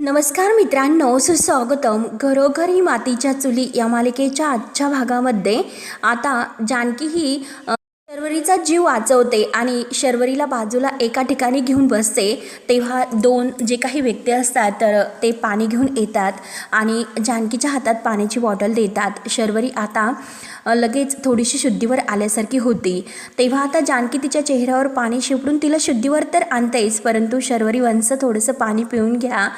नमस्कार मित्रांनो, सुस्वागतम. घरोघरी मातीच्या चुली या मालिकेच्या आजच्या भागामध्ये आता जानकी ही शर्वरीचा जीव वाचवते आणि शर्वरीला बाजूला एका ठिकाणी घेऊन बसते. तेव्हा दोन जे काही व्यक्ती असतात तर ते पाणी घेऊन येतात आणि जानकीच्या हातात पाण्याची बॉटल देतात. शर्वरी आता लगेच थोडीशी शुद्धीवर आल्यासारखी होती. तेव्हा आता जानकी तिच्या चेहऱ्यावर पाणी शिपडून तिला शुद्धीवर तर आणतेच, परंतु शर्वरी वंश थोडंसं पाणी पिऊन घ्या.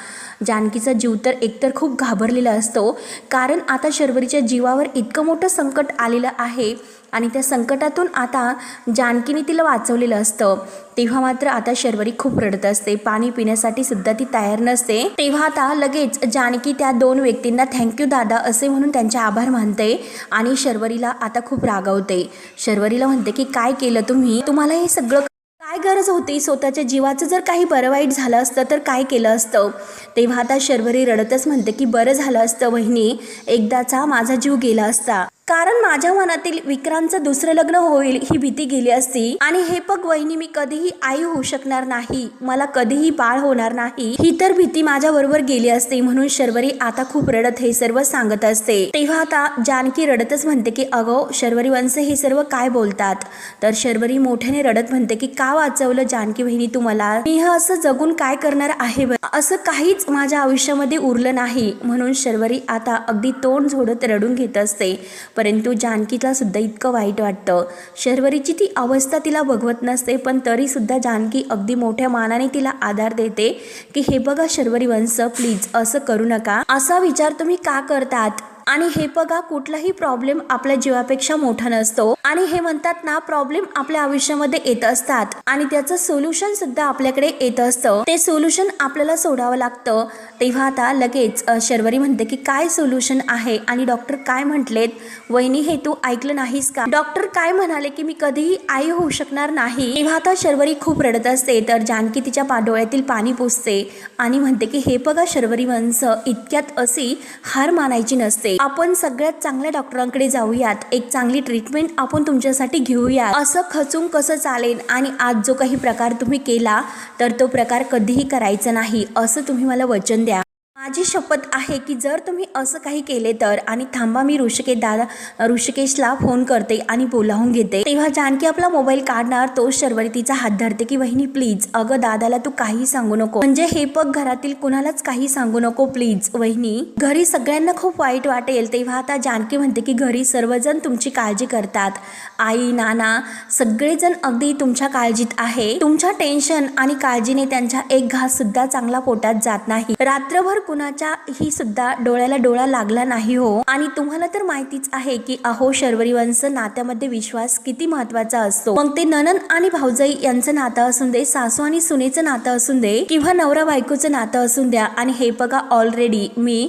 जानकीचा जीव तर एकतर खूप घाबरलेला असतो, कारण आता शर्वरीच्या जीवावर इतकं मोठं संकट आलेलं आहे आणि त्या संकटातून आता जानकीने तिला वाचवलेलं असतं. तेव्हा मात्र आता शर्वरी खूप रडत असते. पाणी पिण्यासाठी सुद्धा ती तयार नसते. तेव्हा आता लगेच जानकी त्या दोन व्यक्तींना थँक्यू दादा असे म्हणून त्यांचे आभार मानते आणि शर्वरीला आता खूप रागवते. शर्वरीला म्हणते की काय केलं तुम्ही, तुम्हाला हे सगळं काय गरज होती, स्वतःच्या जीवाचं जर काही बरं वाईट झालं असतं तर काय केलं असतं. तेव्हा आता शर्वरी रडतच म्हणते की बरं झालं असतं वहिनी, एकदाचा माझा जीव गेला असता, कारण माझ्या मनातील विक्रांतचं दुसरं लग्न होईल ही भीती गेली असती आणि हे पग वहिनी मी कधीही आई होऊ शकणार नाही, मला कधीही बाळ होणार नाही ही तर भीती माझ्या बरोबर गेली असते. म्हणून शर्वरी आता खूप रडत हे सर्व सांगत असते. तेव्हा आता जानकी रडतच म्हणते की अगो शर्वरी वंश हे सर्व काय बोलतात. तर शर्वरी मोठ्याने रडत म्हणते की का वाचवलं जानकी बहिणी तुम्हाला, मी हे असं जगून काय करणार आहे, असं काहीच माझ्या आयुष्यामध्ये उरलं नाही. म्हणून शर्वरी आता अगदी तोंड झोडत रडून घेत असते. परंतु जानकीला सुद्धा इतकं वाईट वाटतं. शर्वरीची ती अवस्था तिला बघवत नसते, पण तरी सुद्धा जानकी अगदी मोठ्या मानाने तिला आधार देते की हे बघा शर्वरी वंश, प्लीज असं करू नका, असा विचार तुम्ही का करतात. आणि हे बघा कुठलाही प्रॉब्लेम आपल्या जीवापेक्षा मोठा नसतो आणि हे म्हणतात ना, प्रॉब्लेम आपल्या आयुष्यामध्ये येत असतात आणि त्याचं सोल्युशन सुद्धा आपल्याकडे येत असतं, ते सोल्युशन आपल्याला सोडावं लागतं. तेव्हा आता लगेच शर्वरी म्हणते की काय सोल्युशन आहे आणि डॉक्टर काय म्हटलेत. वहिनी हे तू ऐकलं नाहीस का, डॉक्टर काय म्हणाले की मी कधीही आई होऊ शकणार नाही. तेव्हा आता शर्वरी खूप रडत असते. तर जानकी तिच्या डोळ्यातील पाणी पुसते आणि म्हणते की हे बघा शर्वरी वंश, इतक्यात अशी हार मानायची नसते, आपण सगळ्यात चांगल्या डॉक्टरांकडे जाऊयात, एक चांगली ट्रीटमेंट आपण तुमच्यासाठी घेऊया. असं खचून कसं चालेल आणि आज जो काही प्रकार तुम्ही केला तर तो प्रकार कधीही करायचा नाही असं तुम्ही मला वचन द्या. माझी शपथ आहे की जर तुम्ही असं काही केले तर, आणि थांबा मी ऋषिकेशला फोन करते आणि बोलावून घेते. तेव्हा जानकी आपला मोबाईल काढणार, तो शर्वरी तिचा हात धरते की वहिनी प्लीज, अगं दादाला तू काही सांगू नको, म्हणजे हे पग घरातील कुणालाच काही सांगू नको प्लीज वहिनी, घरी सगळ्यांना खूप वाईट वाटेल. तेव्हा आता जानकी म्हणते की घरी सर्वजण तुमची काळजी करतात, आई नाना सगळेजण अगदी तुमच्या काळजीत आहे, तुमच्या टेन्शन आणि काळजीने त्यांच्या एक घास सुद्धा चांगला पोटात जात नाही, रात्रभर कुणाच्या ही सुद्धा डोळ्याला डोळा लागला नाही हो. आणि तुम्हाला तर माहितीच आहे की अहो शर्वरी वंश, नात्यामध्ये विश्वास किती महत्वाचा असतो, मग ते नणंद आणि भाऊजाई यांचं नातं असून दे, सासू आणि सुनेचं नातं असून दे, किंवा नवरा बायकोचं नातं असून द्या. आणि हे बघा ऑलरेडी मी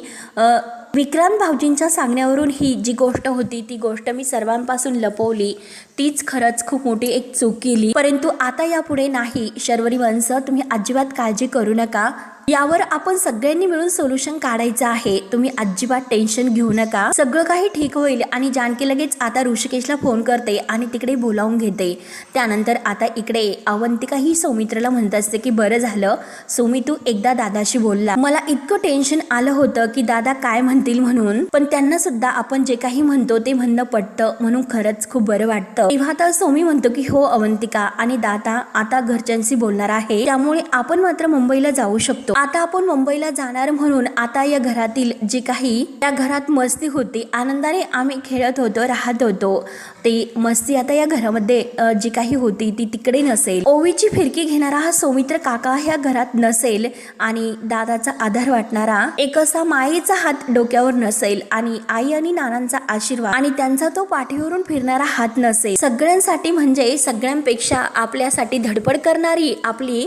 विक्रांत भाऊजींच्या सांगण्यावरून ही जी गोष्ट होती ती गोष्ट मी सर्वांपासून लपवली, तीच खरंच खूप मोठी एक चूक केली, परंतु आता यापुढे नाही. शर्वरी वंश, तुम्ही अजिबात काळजी करू नका, यावर आपण सगळ्यांनी मिळून सोल्युशन काढायचं आहे, तुम्ही अजिबात टेन्शन घेऊ नका, सगळं काही ठीक होईल. आणि जानकी लगेच आता ऋषिकेशला फोन करते आणि तिकडे बोलावून घेते. त्यानंतर आता इकडे अवंतिका ही सौमित्रला म्हणत असते की बरं झालं सौमी, तू एकदा दादाशी बोलला, मला इतकं टेन्शन आलं होतं की दादा काय म्हणतील म्हणून, पण त्यांना सुद्धा आपण जे काही म्हणतो ते म्हणणं पटतं, म्हणून खरंच खूप बरं वाटतं. तेव्हा आता सौमी म्हणतो की हो अवंतिका, आणि दादा आता घरच्यांशी बोलणार आहे, त्यामुळे आपण मात्र मुंबईला जाऊ शकतो. आता आपण मुंबईला जाणार म्हणून आता या घरातील जे काही त्या घरात मस्ती होती, आनंदाने आम्ही खेळत होतो, राहत होतो, ते मस्ती आता या घरामध्ये जी काही होती ती तिकडे नसेल. ओवीची फिरकी घेणारा हा सौमित्र काका ह्या घरात नसेल आणि दादाचा आधार वाटणारा एक असा मायेचा हात डोक्यावर नसेल आणि आई आणि नानांचा आशीर्वाद आणि त्यांचा तो पाठीवरून फिरणारा हात नसेल. सगळ्यांसाठी म्हणजे सगळ्यांपेक्षा आपल्यासाठी धडपड करणारी आपली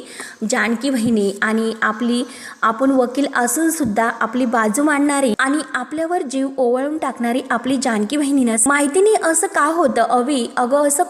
जानकी बहिणी आणि आपण वकील असून सुद्धा आपली बाजू मांडणारी आणि आपल्यावर जीव ओवाळून टाकणारी आपली जानकी बहिणीनं माहितीने असं का होतं अवी, अगं असं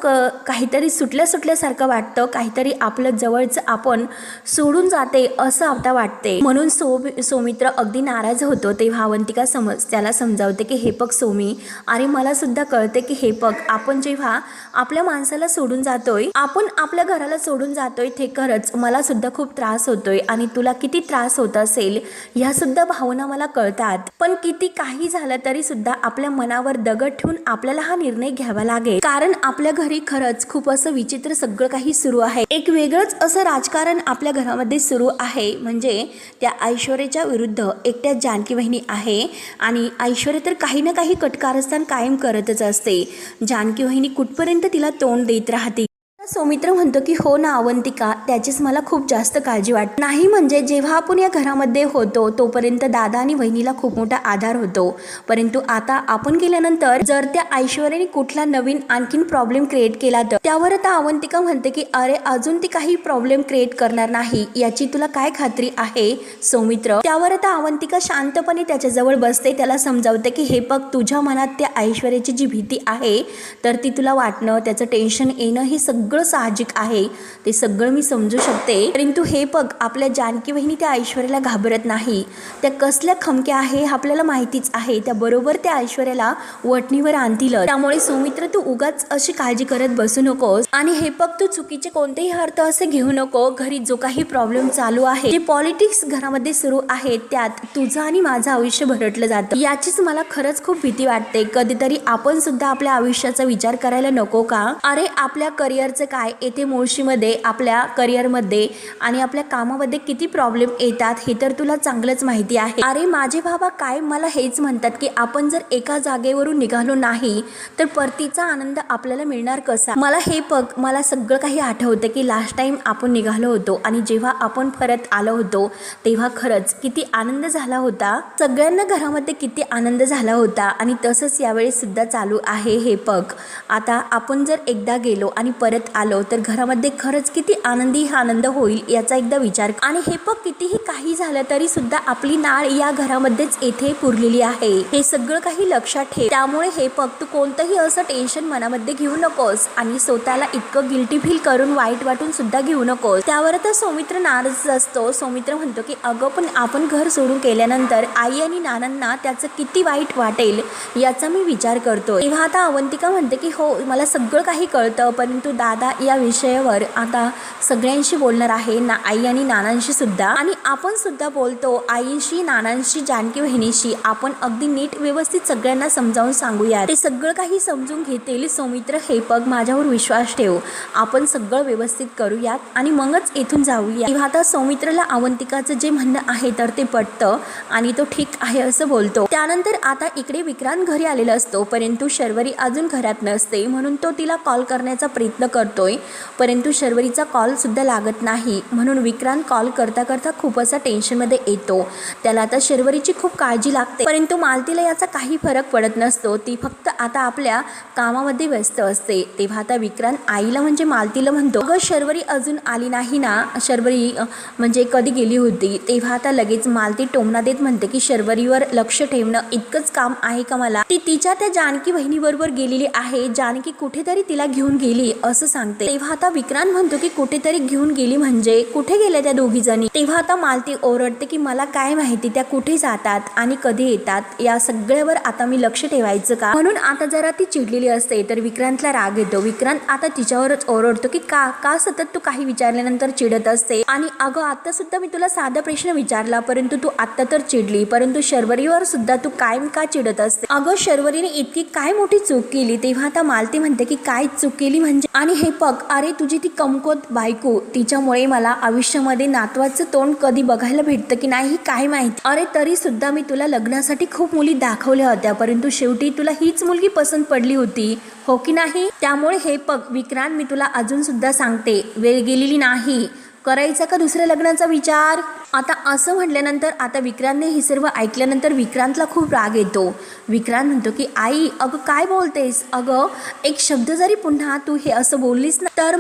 काहीतरी सुटल्यासारखं वाटतं, काहीतरी आपलं जवळचं आपण सोडून जाते असं आता वाटते. म्हणून सौमित्र अगदी नाराज होतो. तेव्हा अवंतिका त्याला समजावते की हे पग सौमी, अरे मला सुद्धा कळते की हे पग, आपण जेव्हा आपल्या माणसाला सोडून जातोय, आपण आपल्या घराला सोडून जातोय, ते खरंच मला सुद्धा खूप त्रास होतोय आणि तुला किती किती त्रास होत असेल ह्या सुद्धा भावना मला कळतात. पण किती काही झालं तरी सुद्धा आपल्या मनावर दगड ठेवून आपल्याला हा निर्णय घ्यावा लागेल, कारण आपल्या घरी खरंच खूप असं विचित्र सगळं काही सुरू आहे. एक वेगळंच असं राजकारण आपल्या घरामध्ये सुरू आहे. म्हणजे त्या ऐश्वर्याच्या विरुद्ध एकट्या जानकी वहिनी आहे आणि ऐश्वर्या तर काही ना काही कटकारस्थान कायम करतच असते. जानकी वहिनी कुठपर्यंत तिला तोंड देत राहते. सौमित्र म्हणतो की हो ना अवंतिका, त्याचीच मला खूप जास्त काळजी वाटते. नाही म्हणजे जेव्हा आपण या घरामध्ये होतो तोपर्यंत दादा आणि वहिनीला खूप मोठा आधार होतो, परंतु आता आपण गेल्यानंतर जर त्या ऐश्वर्याने कुठला नवीन आणखीन प्रॉब्लेम क्रिएट केला तर त्यावर आता अवंतिका म्हणते की अरे अजून ती काही प्रॉब्लेम क्रिएट करणार नाही याची तुला काय खात्री आहे सौमित्र. त्यावर आता अवंतिका शांतपणे त्याच्याजवळ बसते, त्याला समजावते की हे बघ, तुझ्या मनात त्या ऐश्वर्याची जी भीती आहे तर ती तुला वाटणं, त्याचं टेन्शन येणं हे सगळं साहजिक आहे, ते सगळं मी समजू शकते. परंतु हे बघ, आपल्या जानकी वहिनी त्या ऐश्वर्याला घाबरत नाही. त्या कसल्या खमक्या आहे आपल्याला माहितीच आहे, त्या बरोबर त्या ऐश्वर्याला वटणीवर आणतील. त्यामुळे सौमित्र तू उगाच अशी काळजी करत बसू नकोस. आणि हे बघ, तू चुकीचे कोणतेही अर्थ असे घेऊ नको. घरी जो काही प्रॉब्लेम चालू आहे, जे पॉलिटिक्स घरामध्ये सुरू आहे, त्यात तुझं आणि माझं आयुष्य भरटलं जातं. याचीच मला खरंच खूप भीती वाटते. कधीतरी आपण सुद्धा आपल्या आयुष्याचा विचार करायला नको का? अरे आपल्या करिअरचं काय, येथे मुळशीमध्ये आपल्या करिअरमध्ये आणि आपल्या कामामध्ये किती प्रॉब्लेम येतात हे तर तुला चांगलंच माहिती आहे. अरे माझे बाबा काय मला हेच म्हणतात की आपण जर एका जागेवरून निघालो नाही तर परतीचा आनंद आपल्याला मिळणार कसा. मला हे बघ, मला सगळं काही आठवतं की लास्ट टाइम आपण निघालो होतो आणि जेव्हा आपण परत आलो होतो तेव्हा खरंच किती आनंद झाला होता. सगळ्यांना घरामध्ये किती आनंद झाला होता आणि तसंच यावेळेस सुद्धा चालू आहे. हे बघ, आता आपण जर एकदा गेलो आणि परत आलो तर घरामध्ये खरंच किती आनंदी हा आनंद होईल याचा एकदा विचार. आणि हे बघ, कितीही काही झालं तरी सुद्धा आपली नाळ या घरामध्येच येथे पुरलेली आहे, हे सगळं काही लक्षात ठेव. त्यामुळे हे बघ, तू कोणतंही असं टेन्शन मनामध्ये घेऊ नकोस आणि स्वतःला इतकं गिल्टी फील करून वाईट वाटून सुद्धा घेऊ नकोस. त्यावर आता सौमित्र नाराज असतो. सौमित्र म्हणतो की अगं पण आपण घर सोडून केल्यानंतर आई आणि नानांना त्याचं किती वाईट वाटेल याचा मी विचार करतो. तेव्हा आता अवंतिका म्हणते की हो मला सगळं काही कळतं, परंतु दादा या विषयावर आता सगळ्यांशी बोलणार आहे ना, आई आणि नानांशी सुद्धा. आणि आपण सुद्धा बोलतो आईशी, नानांशी, जानकी वहिनीशी. आपण अगदी नीट व्यवस्थित सगळ्यांना समजावून सांगूया, ते सगळं काही समजून घेतील. सौमित्र हे बघ, माझ्यावर विश्वास ठेव, आपण सगळं व्यवस्थित करूयात आणि मगच इथून जाऊया. तेव्हा आता सौमित्रला अवंतिकाचं जे म्हणणं आहे तर ते पटतं आणि तो ठीक आहे असं बोलतो. त्यानंतर आता इकडे विक्रांत घरी आलेला असतो, परंतु शर्वरी अजून घरात नसते, म्हणून तो तिला कॉल करण्याचा प्रयत्न करतोय, परंतु शर्वरीचा कॉल सुद्धा लागत नाही. म्हणून विक्रांत कॉल करता करता खूप असा टेन्शनमध्ये येतो. त्याला आता शर्वरीची खूप काळजी लागते, परंतु मालतीला याचा काही फरक पडत नसतो. ती फक्त आता आपल्या कामामध्ये व्यस्त असते. तेव्हा आता विक्रांत आईला म्हणजे मालतीला म्हणतो, अगं शर्वरी अजून आली नाही ना, शर्वरी म्हणजे कधी गेली होती. तेव्हा आता लगेच मालती टोमणा देत म्हणते की शर्वरीवर लक्ष ठेवणं इतकंच काम आहे का मला, ती तिच्या त्या जानकी बहिणीबरोबर गेलेली आहे, जानकी कुठेतरी तिला घेऊन गेली असं सांगते. तेव्हा आता विक्रांत म्हणतो की कुठेतरी घेऊन गेली म्हणजे कुठे गेल्या त्या दोघी जणी. तेव्हा आता मालती ओरडते की मला काय माहिती त्या कुठे जातात आणि कधी येतात, या सगळ्यावर आता मी लक्ष ठेवायचं का. म्हणून आता जरा ती चिडलेली असते तर विक्रांतला राग येतो. विक्रांत आता तिच्यावरच ओरडतो की का सतत तू काही विचारल्यानंतर चिडत असते, आणि अगं आता सुद्धा मी तुला साधा प्रश्न विचारला परंतु तू आता तर चिडली, परंतु शर्वरीवर सुद्धा तू कायम का चिडत असते. अगं शर्वरीने इतकी काय मोठी चूक केली. तेव्हा आता मालती म्हणते की काय चूक केली म्हणजे, आणि हे बघ, अरे तुझी ती कमकोत बायको, तिच्यामुळे मला आयुष्यामध्ये नातवाचं तोंड कधी बघायला भेटतं की नाही काय माहिती. अरे तरी सुद्धा मी तुला लग्नासाठी खूप मुली दाखवल्या होत्या, परंतु शेवटी तुला हीच मुलगी पसंत पडली होती, हो की नाही. त्यामुळे हे बघ विक्रांत, मी तुला अजून सुद्धा सांगते, वेळ गेलेली नाही, करायचा का दुसऱ्या लग्नाचा विचार. आता असं म्हटल्यानंतर आता विक्रांतने हे सर्व ऐकल्यानंतर विक्रांतला खूप राग येतो. विक्रांत म्हणतो की आई अगं काय बोलतेस, अगं एक शब्द जरी पुन्हा तू हे असं बोललीस ना तर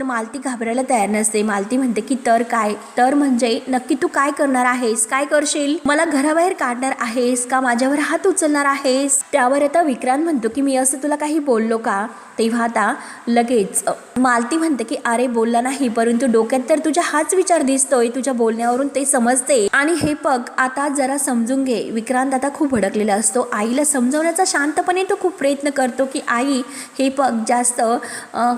मालती घाबरायला तयार नसते. मालती म्हणते की तर काय, तर म्हणजे नक्की तू काय करणार आहेस, काय करशील, मला घराबाहेर काढणार आहेस का, माझ्यावर हात उचलणार आहेस. त्यावर आता विक्रांत म्हणतो की मी असं तुला काही बोललो का. तेव्हा आता लगेच मालती म्हणते की अरे बोलला नाही, परंतु डोक्यात तर तुझ्या हाच विचार दिसतोय, तुझ्या बोलण्यावरून ते समजते. आणि हे बघ आता जरा समजून घे. विक्रांत आता खूप भडकलेला असतो. आईला समजवण्याचा शांतपणे तो खूप प्रयत्न करतो की आई हे बघ, जास्त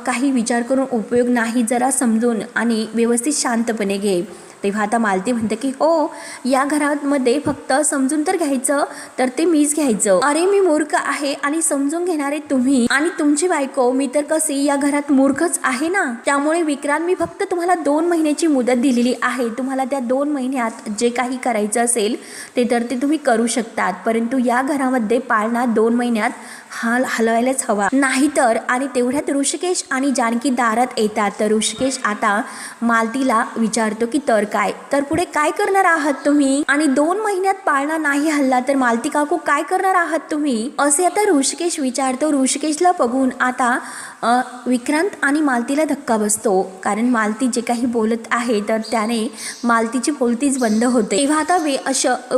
काही विचार करून उपयोग नाही, जरा समजून आणि व्यवस्थित शांतपणे घे. तेव्हा आता मालती म्हणते की हो, या घरामध्ये फक्त समजून तर घ्यायचं तर ते मीच घ्यायचं. अरे मी मूर्ख आहे आणि समजून घेणारे तुम्ही आणि तुमची बायको. मी तर कशी या घरात मूर्खच आहे ना. त्यामुळे विक्रांत, मी फक्त तुम्हाला 2 महिन्याची मुदत दिलेली आहे. तुम्हाला त्या 2 महिन्यात जे काही करायचं असेल ते तर ते तुम्ही करू शकतात, परंतु या घरामध्ये पाळणा 2 महिन्यात हलवायलाच हवा, नाहीतर. आणि तेवढ्यात ऋषिकेश आणि जानकी दारात येतात. तर ऋषिकेश आता मालतीला विचारतो की तर काय, तर पुढे काय करणार आहात तुम्ही, आणि 2 महिन्यात पाळणा नाही हल्ला तर मालती काकू काय करणार आहात तुम्ही, असे आता ऋषिकेश विचारतो. ऋषिकेशला बघून आता विक्रांत आणि मालतीला धक्का बसतो, कारण मालती जे काही बोलत आहे तर त्याने मालतीची बोलतीच बंद होते. तेव्हा आता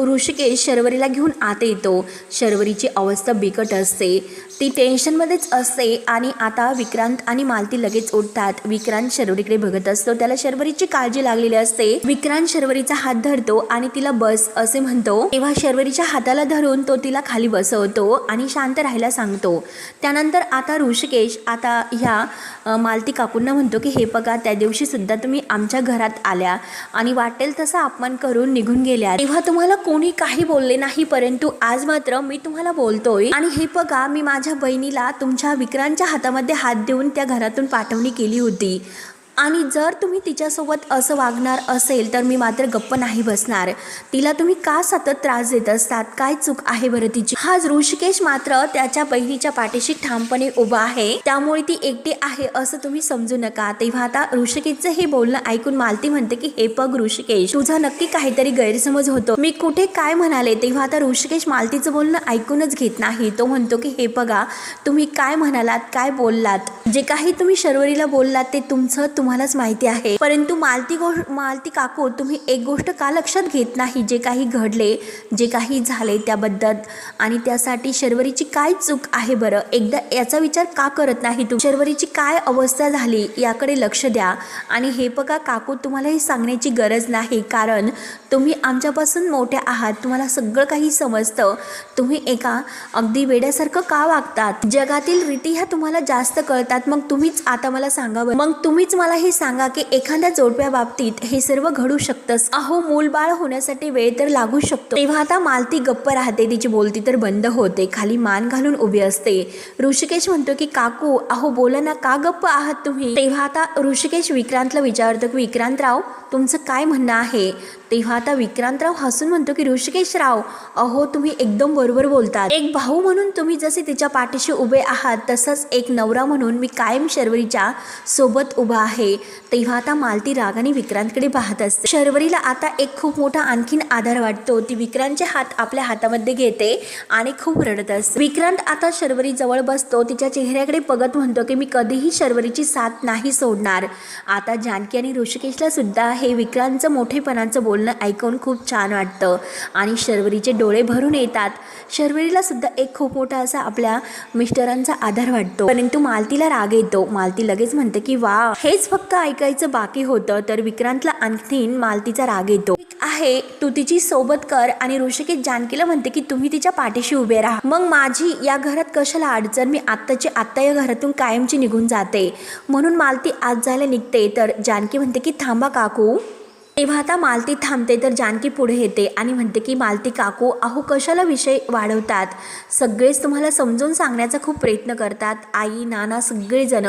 ऋषिकेश शर्वरीला घेऊन आत येतो. शर्वरीची अवस्था बिकट असते, ती टेन्शनमध्येच असते. आणि आता विक्रांत आणि मालती लगेच उठतात. विक्रांत शर्वरीकडे बघत असतो, त्याला शर्वरीची काळजी लागलेली असते. विक्रांत शर्वरीचा हात धरतो आणि तिला बस असे म्हणतो. तेव्हा शर्वरीच्या हाताला धरून तो तिला खाली बसवतो आणि शांत राहायला सांगतो. त्यानंतर आता ऋषिकेश आता ह्या मालती काकूंना म्हणतो की हे बघा, त्या दिवशी सुद्धा तुम्ही आमच्या घरात आल्या आणि वाटेल तसा अपमान करून निघून गेल्या. तेव्हा तुम्हाला कोणी काही बोलले नाही, परंतु आज मात्र मी तुम्हाला बोलतोय. आणि हे बघा, मी माझ्या बहिणीला तुमच्या विक्रांतच्या हातामध्ये हात देऊन त्या घरातून पाठवणी केली होती, आणि जर तुम्ही तिच्यासोबत असं वागणार असेल तर मी मात्र गप्प नाही बसणार. तिला तुम्ही का सतत त्रास देत असतात, काय चूक आहे बरं तिची. हा ऋषिकेश मात्र त्याच्या बहिणीच्या पाठीशी ठामपणे उभा आहे, त्यामुळे ती एकटी आहे असं तुम्ही समजू नका. तेव्हा आता ऋषिकेशचं हे बोलणं ऐकून मालती म्हणते की हे बघ ऋषिकेश, तुझा नक्की काहीतरी गैरसमज होतो, मी कुठे काय म्हणाले. तेव्हा आता ऋषिकेश मालतीचं बोलणं ऐकूनच घेत नाही. तो म्हणतो की हे बघा, तुम्ही काय म्हणालात, काय बोललात, जे काही तुम्ही शर्वरीला बोललात ते तुम्हालाच माहिती आहे, परंतु मालती काकू, तुम्ही एक गोष्ट का लक्षात घेत नाही, जे काही घडले, जे काही झाले त्याबद्दल, आणि त्यासाठी शर्वरीची काय चूक आहे बरं, एकदा याचा विचार का करत नाही तुम्ही. शर्वरीची काय अवस्था झाली याकडे लक्ष द्या. आणि हे बघा काकू, तुम्हाला हे सांगण्याची गरज नाही, कारण तुम्ही आमच्यापासून मोठ्या आहात, तुम्हाला सगळं काही समजतं. तुम्ही एका अगदी वेड्यासारखं का वागतात, जगातील रीती ह्या तुम्हाला जास्त कळतात. मग तुम्हीच आता मला सांगा बरं, मग तुम्हीच मला हे सांगा की एखाद्या जोडप्या बाबतीत हे सर्व घडू शकतंच. अहो, मूलबाळ होण्यासाठी वेळ तर लागू शकतो. तेव्हा आता मालती गप्प राहते, तिची बोलती तर बंद होते, खाली मान घालून उभी असते. ऋषिकेश म्हणतो की काकू, अहो बोला ना, का गप्प आहात तुम्ही. तेव्हा आता ऋषिकेश विक्रांतला विचारतो की विक्रांतराव, तुमचं काय म्हणणं आहे. तेव्हा आता विक्रांतराव हसून म्हणतो की ऋषिकेशराव, अहो तुम्ही एकदम बरोबर बोलतात. एक भाऊ म्हणून तुम्ही जसे तिच्या पाठीशी उभे आहात, तसंच एक नवरा म्हणून मी कायम शर्वरीच्या सोबत उभा आहे. तेव्हा आता मालती रागाने विक्रांतकडे पाहत असते. शर्वरीला आता एक खूप मोठा आणखीन आधार वाटतो. ती विक्रांतचे हात आपल्या हातामध्ये घेते आणि खूप रडत असते. विक्रांत आता शर्वरी जवळ बसतो, तिच्या चेहऱ्याकडे बघत म्हणतो की मी कधीही शर्वरीची साथ नाही सोडणार. आता जानकी आणि ऋषिकेशला सुद्धा हे विक्रांतचं मोठेपणाचं बोलणं ऐकून खूप छान वाटतं आणि शर्वरीचे डोळे भरून येतात. शर्वरीला सुद्धा एक खूप मोठा असा आपल्या मिस्टरांचा आधार वाटतो, परंतु मालतीला राग येतो. मालती लगेच म्हणते की वा, हेच फक्त ऐकायचं बाकी होतं. तर विक्रांतला आणखीन मालतीचा राग येतो. आहे, तू तिची सोबत कर. आणि ऋषिकेश जानकीला म्हणते की तुम्ही तिच्या पाठीशी उभे राहा, मग माझी या घरात कशाला अडचण, मी आत्ताची आत्ता या घरातून कायमची निघून जाते. म्हणून मालती आज जायला निघते. तर जानकी म्हणते की थांबा काकू. तेव्हा आता मालती थांबते, तर जानकी पुढे येते आणि म्हणते की मालती काकू, अहो कशाला विषय वाढवतात, सगळेच तुम्हाला समजून सांगण्याचा खूप प्रयत्न करतात, आई नाना सगळेजण,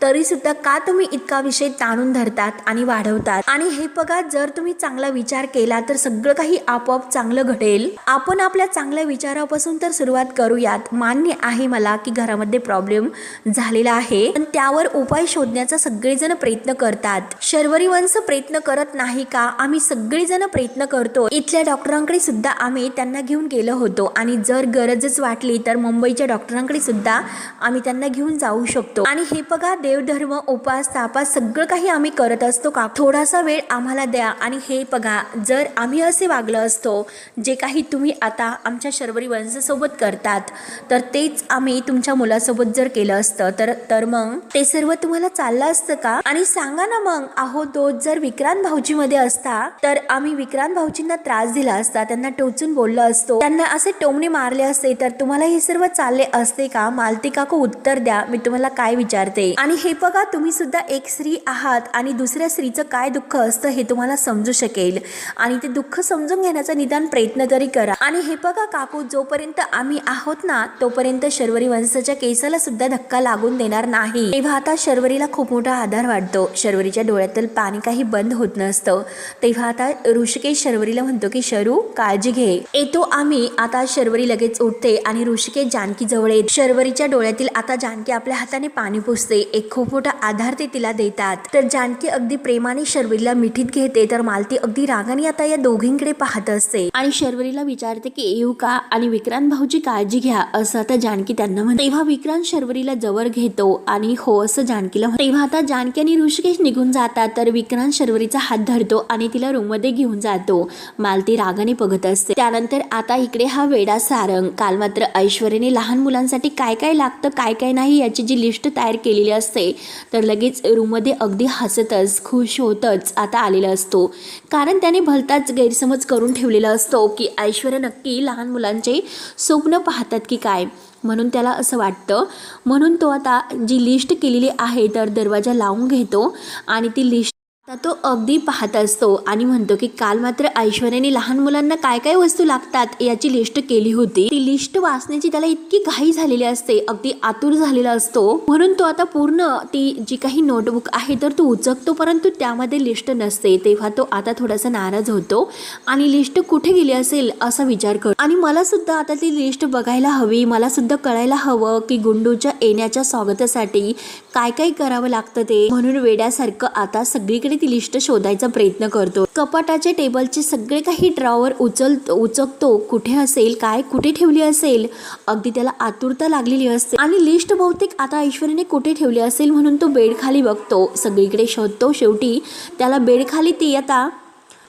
तरीसुद्धा का तुम्ही इतका विषय ताणून धरतात आणि वाढवतात. आणि हे बघा, जर तुम्ही चांगला विचार केला तर सगळं काही आपोआप चांगलं घडेल. आपण आपल्या चांगल्या विचारापासून तर सुरुवात करूयात. मान्य आहे मला की घरामध्ये प्रॉब्लेम झालेला आहे, पण त्यावर उपाय शोधण्याचा सगळेजण प्रयत्न करतात. शर्वरी वंश प्रयत्न करत नाही का, आम्ही सगळेजण प्रयत्न करतो. इथल्या डॉक्टरांकडे सुद्धा आम्ही त्यांना घेऊन गेलो होतो, आणि जर गरजच वाटली तर मुंबईच्या डॉक्टरांकडे सुद्धा आम्ही त्यांना घेऊन जाऊ शकतो. आणि हे बघा, देवधर्म, उपास तापास सगळं काही आम्ही करत असतो का, थोडासा वेळ आम्हाला द्या. आणि हे बघा, जर आम्ही असे वागलो असतो जे काही तुम्ही आता आमच्या शर्वरी वंशासोबत करतात, तर तेच आम्ही तुमच्या मुलासोबत जर केलं असतं तर मग ते सर्व तुम्हाला चाललं असतं का. आणि सांगा ना मग, अहो दोष जर विक्रांत भाऊजीमध्ये मध्ये असता तर आम्ही विक्रांत भाऊजींना त्रास दिला असता, त्यांना टोचून बोललो असतो, त्यांना असे टोमणे मारले असते तर तुम्हाला हे सर्व चालले असते का? मालती काकू उत्तर द्या, मी तुम्हाला काय विचारते. आणि हे बघा, तुम्ही सुद्धा एक स्त्री आहात आणि दुसऱ्या स्त्रीचं काय दुःख असतं हे तुम्हाला समजू शकेल आणि ते दुःख समजून घेण्याचा निदान प्रयत्न तरी करा. आणि हे बघा काकू, जोपर्यंत आम्ही आहोत ना तोपर्यंत शर्वरी वंशाच्या केसाला सुद्धा धक्का लागून देणार नाही. तेव्हा आता शर्वरीला खूप मोठा आधार वाटतो. शर्वरीच्या डोळ्यातील पाणी काही बंद होत नसतं. तेव्हा आता ऋषिकेश शर्वरीला म्हणतो की शरू, काळजी घे, येतो आम्ही. आता शर्वरी लगेच उठते आणि ऋषिकेश जानकी जवळ येत. शर्वरीच्या डोळ्यातील आता जानकी आपल्या हाताने पाणी पुसते. एक खूप मोठा आधार ते तिला देतात. तर जानकी अगदी प्रेमाने शर्वरीला मिठीत घेते तर मालती अगदी रागाने आता या दोघींकडे पाहत असते आणि शर्वरीला विचारते की येऊ का, आणि विक्रांत भाऊची काळजी घ्या असं आता जानकी त्यांना म्हणते. तेव्हा विक्रांत शर्वरीला जवळ घेतो आणि हो असं जानकीला म्हणतो. तेव्हा आता जानकी आणि ऋषिकेश निघून जातात तर विक्रांत शर्वरीचा हात धरतो आणि तिला रूम मध्ये घेऊन जातो. मालती रागाने बघत असते. त्यानंतर आता इकडे हा वेडा सारंग, काल मात्र ऐश्वर्याने लहान मुलांसाठी काय काय लागतं काय काय नाही याची जी लिस्ट तयार केलेली असते तर लगेच रूम मध्ये अगदी हसतच खुश होतच आता आलेला असतो. कारण त्याने भलताच गैरसमज करून ठेवलेला असतो की ऐश्वर्या नक्की लहान मुलांचे स्वप्न पाहतात की काय, म्हणून त्याला असं वाटतं. म्हणून तो आता जी लिस्ट केलेली आहे तर दरवाजा लावून घेतो आणि ती लिस्ट आता तो अगदी पाहत असतो आणि म्हणतो की काल मात्र ऐश्वर्याने लहान मुलांना काय काय वस्तू लागतात याची लिस्ट केली होती. ती लिस्ट वाचण्याची त्याला इतकी घाई झालेली असते, अगदी आतुर झालेला असतो. म्हणून तो आता पूर्ण ती जी काही नोटबुक आहे तर तो उचकतो परंतु त्यामध्ये लिस्ट नसते. तेव्हा तो आता थोडासा नाराज होतो आणि लिस्ट कुठे गेली असेल असा विचार करतो. आणि मला सुद्धा आता ती लिस्ट बघायला हवी, मला सुद्धा कळायला हवं की गुंडूच्या येण्याच्या स्वागतासाठी काय काय करावं लागतं ते. म्हणून वेड्यासारखं आता सगळीकडे ती लिस्ट शोधायचा प्रयत्न करतो. कपाटाचे टेबलचे सगळे काही ड्रॉवर उचकतो, कुठे असेल काय कुठे ठेवली असेल, अगदी त्याला आतुरता लागलेली असते. आणि लिस्ट बहुतेक आता ऐश्वर्याने कुठे ठेवली असेल म्हणून तो बेड खाली बघतो, सगळीकडे शोधतो. शेवटी त्याला बेड खाली ती आता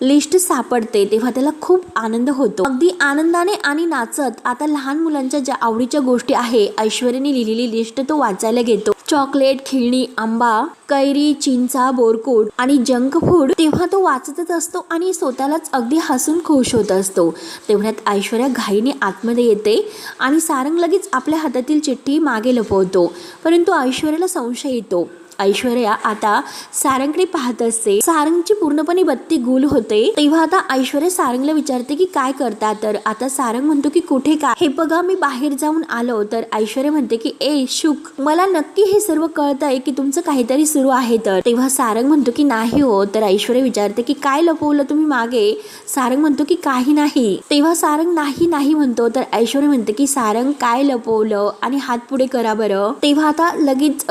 लिस्ट सापडते. तेव्हा त्याला खूप आनंद होतो. अगदी आनंदाने आणि नाचत आता लहान मुलांच्या ज्या आवडीच्या गोष्टी आहे ऐश्वर्याने लिहिलेली लिस्ट तो वाचायला घेतो. चॉकलेट, खेळणी, आंबा, कैरी, चिंचा, बोरकूट आणि जंक फूड. तेव्हा तो वाचतच असतो आणि स्वतःलाच अगदी हसून खुश होत असतो. तेवढ्यात ऐश्वर्या घाईने आतमध्ये येते आणि सारंग लगेच आपल्या हातातील चिठ्ठी मागे लपवतो. परंतु ऐश्वर्याला संशय येतो. ऐश्वर्या आता सारंगकडे पाहत असते. सारंगची पूर्णपणे बत्ती गुल होते. तेव्हा आता ऐश्वर्या सारंगला विचारते की काय करता, तर आता सारंग म्हणतो की कुठे काय, हे बघा मी बाहेर जाऊन आलो. तर ऐश्वर्या म्हणते की ए शुक, मला नक्की हे सर्व कळतंय की तुमचं काहीतरी सुरू आहे. तर तेव्हा सारंग म्हणतो की नाही हो. तर ऐश्वर्या विचारते की काय लपवलं तुम्ही मागे. सारंग म्हणतो की काही नाही. तेव्हा सारंग नाही नाही म्हणतो. तर ऐश्वर्या म्हणते की सारंग काय लपवलं आणि हात पुढे करा बरं. तेव्हा आता लगेच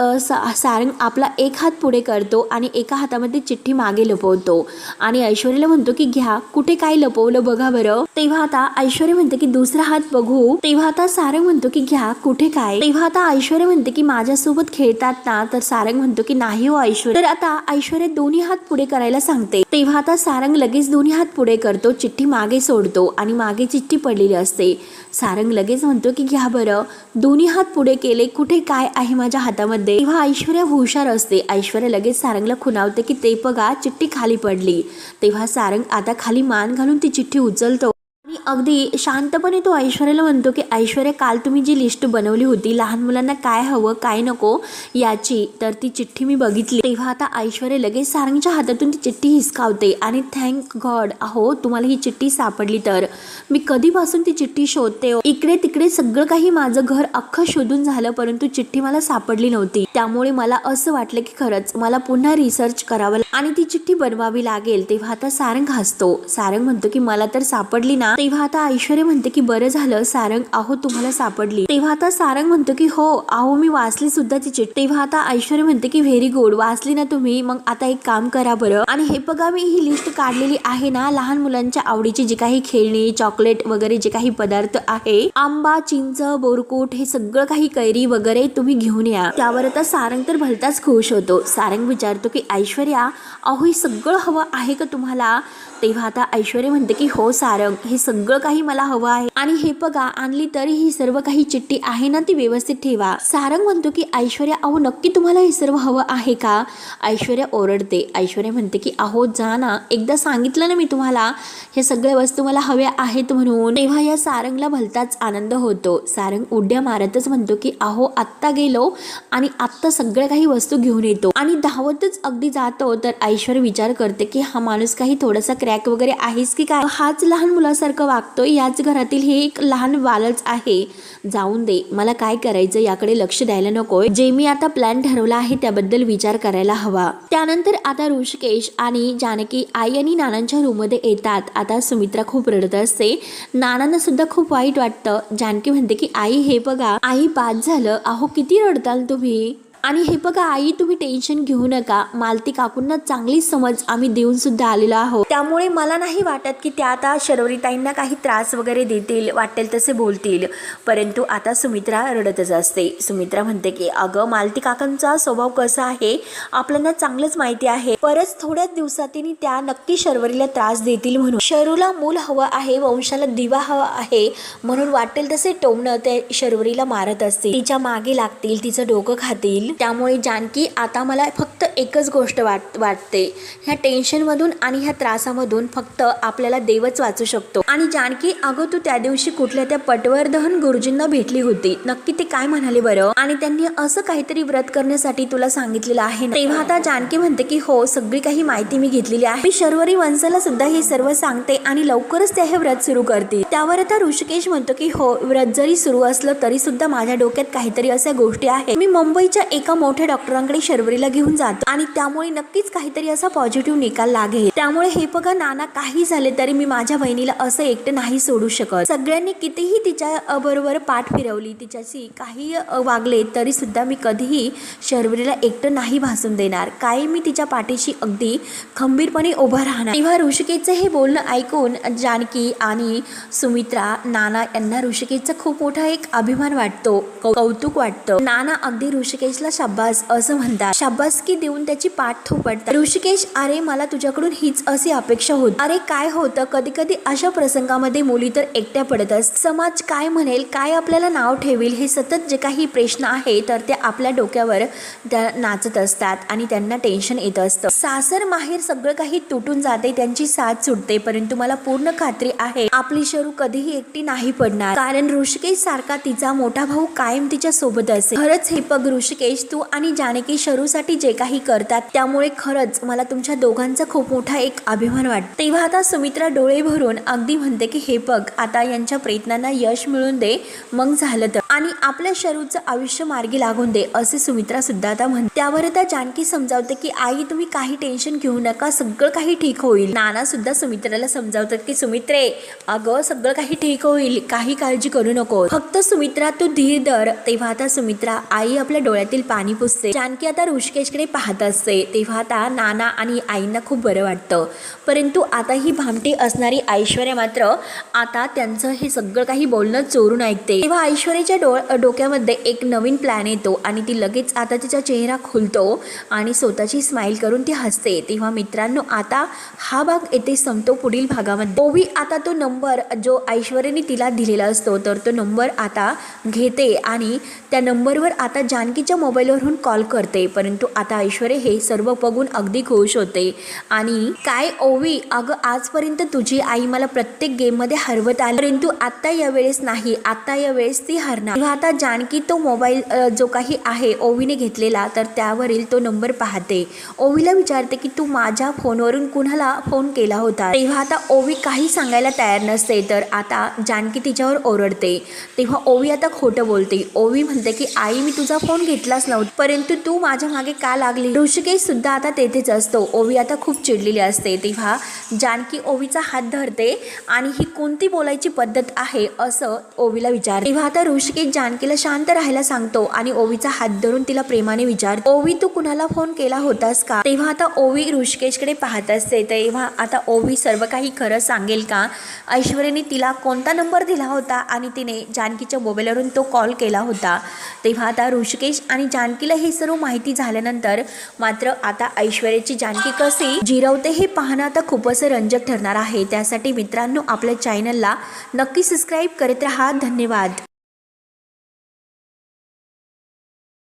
सारंग आपला एक हात पुढे करतो आणि एका हातामध्ये चिठ्ठी मागे लपवतो आणि ऐश्वर्याला म्हणतो की घ्या, कुठे काय लपवलं बघा बरं. तेव्हा आता ऐश्वर्या म्हणते की दुसरा हात बघू. तेव्हा आता सारंग म्हणतो की घ्या, कुठे काय. तेव्हा आता ऐश्वर्या म्हणते की माझ्यासोबत खेळतात ना. तर सारंग म्हणतो की नाही हो ऐश्वर्या. तर आता ऐश्वर्या दोन्ही हात पुढे करायला सांगते. तेव्हा आता सारंग लगेच दोन्ही हात पुढे करतो, चिठ्ठी मागे सोडतो आणि मागे चिठ्ठी पडलेली असते. सारंग लगेच म्हणतो की घ्या बरं, दोन्ही हात पुढे केले, कुठे काय आहे माझ्या हातामध्ये. तेव्हा ऐश्वर्या हुशार असते. ऐश्वर्या लगेच सारंगला खुणावते की ते बघा चिठ्ठी खाली पडली. तेव्हा सारंग आता खाली मान घालून ती चिठ्ठी उचलतो आणि अगदी शांतपणे तो ऐश्वर्याला म्हणतो की ऐश्वर्या, काल तुम्ही जी लिस्ट बनवली होती लहान मुलांना काय हवं काय नको याची, तर ती चिठ्ठी मी बघितली. तेव्हा आता ऐश्वर्या लगेच सारंगच्या हातातून ती चिठ्ठी हिसकावते आणि थँक गॉड, अहो तुम्हाला ही चिठ्ठी सापडली. तर मी कधीपासून ती चिठ्ठी शोधते, इकडे तिकडे सगळं काही माझं घर अख्खं शोधून झालं परंतु चिठ्ठी मला सापडली नव्हती. त्यामुळे मला असं वाटलं की खरंच मला पुन्हा रिसर्च करावं आणि ती चिठ्ठी बनवावी लागेल. तेव्हा आता सारंग हसतो. सारंग म्हणतो की मला तर सापडली ना. तेव्हा आता ऐश्वर्या म्हणते की बरं झालं सारंग, अहो तुम्हाला सापडली. तेव्हा आता सारंग म्हणतो की हो अहो मी वाचली सुद्धा ती चिठ्ठी. तेव्हा आता ऐश्वर्या म्हणते की व्हेरी गुड, वाचली ना तुम्ही, मग आता एक काम करा बरं, आणि हे बघा मी ही लिस्ट काढलेली आहे ना लहान मुलांच्या आवडीची जी काही खेळणी, चॉकलेट वगैरे जे काही पदार्थ आहे, आंबा, चिंच, बोरकूट, हे सगळं काही कैरी वगैरे तुम्ही घेऊन या. त्यावर आता सारंग तर भलताच खुश होतो. सारंग विचारतो की ऐश्वर्या, अहो हे सगळं हवं आहे का तुम्हाला. तेव्हा आता ऐश्वर्या म्हणते की हो सारंग, हे सगळं काही मला हवं आहे आणि हे बघा आणली तरी ही सर्व काही चिठ्ठी आहे ना ती व्यवस्थित ठेवा. सारंग म्हणतो की ऐश्वर्या अहो नक्की तुम्हाला हे सर्व हवं आहे का? ऐश्वर्या ओरडते. ऐश्वर्या म्हणते की अहो जा ना, एकदा सांगितलं ना मी तुम्हाला हे सगळ्या वस्तू मला हव्या आहेत म्हणून. तेव्हा या सारंगला भलताच आनंद होतो. सारंग उड्या मारतच म्हणतो की अहो आत्ता गेलो आणि आत्ता सगळ्या काही वस्तू घेऊन येतो आणि धावतच अगदी जातो. तर ऐश्वर्या विचार करते की हा माणूस काही थोडासा क्रॅक वगैरे आहेस की काय, हाच लहान मुलासारखं वागतोय, याच घरातील हे एक लहान बालच आहे. जाऊन दे, मला काय करायचं याकडे लक्ष द्यायला नकोय, जे मी आता प्लॅन ठरवला आहे त्याबद्दल विचार करायला हवा. त्यानंतर आता ऋषिकेश आणि जानकी आई आणि नानांच्या रूम मध्ये येतात. आता सुमित्रा खूप रडत असते. नानांना सुद्धा खूप वाईट वाटतं. जानकी म्हणते की आई हे बघा, आई बाद झालं, अहो किती रडताल तुम्ही, आणि हे बघा आई तुम्ही टेन्शन घेऊ नका, मालती काकूंना चांगली समज आम्ही देऊन सुद्धा आलेलो आहोत, त्यामुळे मला नाही वाटत की त्या आता शर्वरीताईंना काही त्रास वगैरे देतील, वाटेल तसे बोलतील. परंतु आता सुमित्रा रडतच असते. सुमित्रा म्हणते की अगं मालती काकांचा स्वभाव कसा आहे आपल्याला चांगलंच माहिती आहे, परत थोड्याच दिवसांनी त्या नक्की शर्वरीला त्रास देतील, म्हणून शरूला मूल हवं आहे, वंशाला दिवा हवा आहे, म्हणून वाटेल तसे टोमणं ते शर्वरीला मारत असतील, तिच्या मागे लागतील, तिचं डोकं खातील. त्यामुळे जानकी आता मला फक्त एकच गोष्ट वाटते, ह्या टेन्शनमधून आणि ह्या त्रासामधून फक्त आपल्याला देवच वाचू शकतो. आणि जानकी अगं तू त्या दिवशी कुठल्या त्या पटवर्धन गुरुजींना भेटली होती, नक्की ते काय म्हणाले बरं, आणि त्यांनी असं काहीतरी व्रत करण्यासाठी तुला सांगितलेलं आहे ना? तेव्हा आता जानकी म्हणते की हो सगळी काही माहिती मी घेतलेली आहे, मी शर्वरी वंशाला सुद्धा हे सर्व सांगते आणि लवकरच ते हे व्रत सुरू करते. त्यावर आता ऋषिकेश म्हणतो की हो व्रत जरी सुरू असलं तरी सुद्धा माझ्या डोक्यात काहीतरी अशा गोष्टी आहेत, मी मुंबईच्या एका मोठ्या डॉक्टरांकडे शर्वरीला घेऊन जातो आणि त्यामुळे नक्कीच काहीतरी असा पॉझिटिव्ह निकाल लागेल. त्यामुळे हे बघा नाना, काही झाले तरी मी माझ्या बहिणीला असं एकटं नाही सोडू शकत. सगळ्यांनी कितीही तिच्या बरोबर पाठ फिरवली, तिच्याशी काही वागले तरी सुद्धा मी कधीही शर्वरीला एकटं नाही भासून देणार, काय मी तिच्या पाठीशी अगदी खंबीरपणे उभा राहणार. तेव्हा ऋषिकेशचं हे बोलणं ऐकून जानकी आणि सुमित्रा, नाना यांना ऋषिकेशचा खूप मोठा एक अभिमान वाटतो, कौतुक वाटतं. नाना अगदी ऋषिकेशला शाब्बास असं म्हणतात, शाब्बासकी देऊन त्याची पाठ थोपटतात. ऋषिकेश अरे मला तुझ्याकडून हीच अशी अपेक्षा होती. अरे काय होतं कधी कधी अशा प्रसंगामध्ये मुली तर एकट्या पडत असतात, समाज काय म्हणेल, काय आपल्याला नाव ठेवेल, हे सतत जे काही प्रश्न आहे तर ते आपल्या डोक्यावर त्या नाचत असतात आणि त्यांना टेन्शन येत असतं. सासर माहेर सगळं काही तुटून जाते, त्यांची साथ सुटते, परंतु मला पूर्ण खात्री आहे आपली शरू कधीही एकटी नाही पडणार, कारण ऋषिकेश सारखा तिचा मोठा भाऊ कायम तिच्या सोबत असेल. खरंच हे बघ ऋषिकेश, तू आणि जानकी शरूसाठी जे काही करतात त्यामुळे खरंच मला तुमच्या दोघांचा खूप मोठा एक अभिमान वाटतो. तेव्हा आता सुमित्रा डोळे भरून अगदी म्हणते की हे बघ आता यांच्या प्रयत्नांना यश मिळून दे, मग झालं तर, आणि आपल्या शरूचं आयुष्य मार्गी लागून दे, असे सुमित्रा सुद्धा आता म्हणते. त्यावर आता जानकी समजावते की आई तुम्ही काही टेन्शन घेऊ नका, सगळं काही ठीक होईल. नाना सुद्धा सुमित्राला समजावतात की सुमित्रे अगं सगळं काही ठीक होईल, काही काळजी करू नको, फक्त सुमित्रा तू धीर धर. तेव्हा आता सुमित्रा आई आपल्या डोळ्यातील पाणी पुसते. जानकी आता ऋषिकेशकडे पाहत असते. तेव्हा आता नाना आणि आईंना खूप बरं वाटतं, परंतु आता ही भामटी असणारी ऐश्वर्या मात्र आता त्यांचं हे सगळं काही बोलणं चोरून ऐकते. तेव्हा ऐश्वर्याच्या डोक्यामध्ये एक नवीन प्लॅन येतो आणि ती लगेच आता तिचा चेहरा खुलतो आणि स्वतःची स्माइल करून ती हसते. तेव्हा मित्रांनो आता हा भाग येथे संपतो. पुढील भागामध्ये ओवी आता तो नंबर जो ऐश्वर्याने तिला दिलेला असतो तर तो नंबर आता घेते आणि त्या नंबरवर आता जानकीच्या मोबाईलवरून कॉल करते. परंतु आता ऐश्वर्या हे सर्व बघून अगदी खुश होते आणि काय ओवी अगं आजपर्यंत तुझी आई मला प्रत्येक गेममध्ये हरवत आली, परंतु आता यावेळेस नाही, आता यावेळेस ती हरणार. तेव्हा आता जानकी तो मोबाईल जो काही आहे ओवीने घेतलेला तर त्यावरील तो नंबर पाहते. ओवीला विचारते की तू माझ्या फोनवरून कुणाला फोन केला होता. तेव्हा आता ओवी काही सांगायला तयार नसते तर आता जानकी तिच्यावर ओरडते. तेव्हा ओवी आता खोटं बोलते. ओवी म्हणते की आई मी तुझा फोन घेतलाच नव्हता, परंतु तू माझ्या मागे का लागली. ऋषिकेश सुद्धा आता तेथेच असतो. ओवी आता खूप चिडलेली असते. तेव्हा जानकी ओवीचा हात धरते आणि ही कोणती बोलायची पद्धत आहे असं ओवीला विचारते. तेव्हा आता ऋषिकेश ऋषिकेश जानकीला शांत राहायला सांगतो आणि ओवीचा हात धरून तिला प्रेमाने विचारतो, ओवी तू कुणाला फोन केला होतास का? तेव्हा आता ओवी ऋषिकेशकडे पाहत असते. तेव्हा आता ओवी सर्व काही खरं सांगेल का? ऐश्वर्याने तिला कोणता नंबर दिला होता आणि तिने जानकीच्या मोबाईलवरून तो कॉल केला होता. तेव्हा आता ऋषिकेश आणि जानकीला ही सर्व माहिती झाल्यानंतर मात्र आता ऐश्वर्याची जानकी कशी जिरवते हे पाहणं आता खूपच रंजक ठरणार आहे. त्यासाठी मित्रांनो आपल्या चॅनलला नक्की सबस्क्राईब करत राहा. धन्यवाद.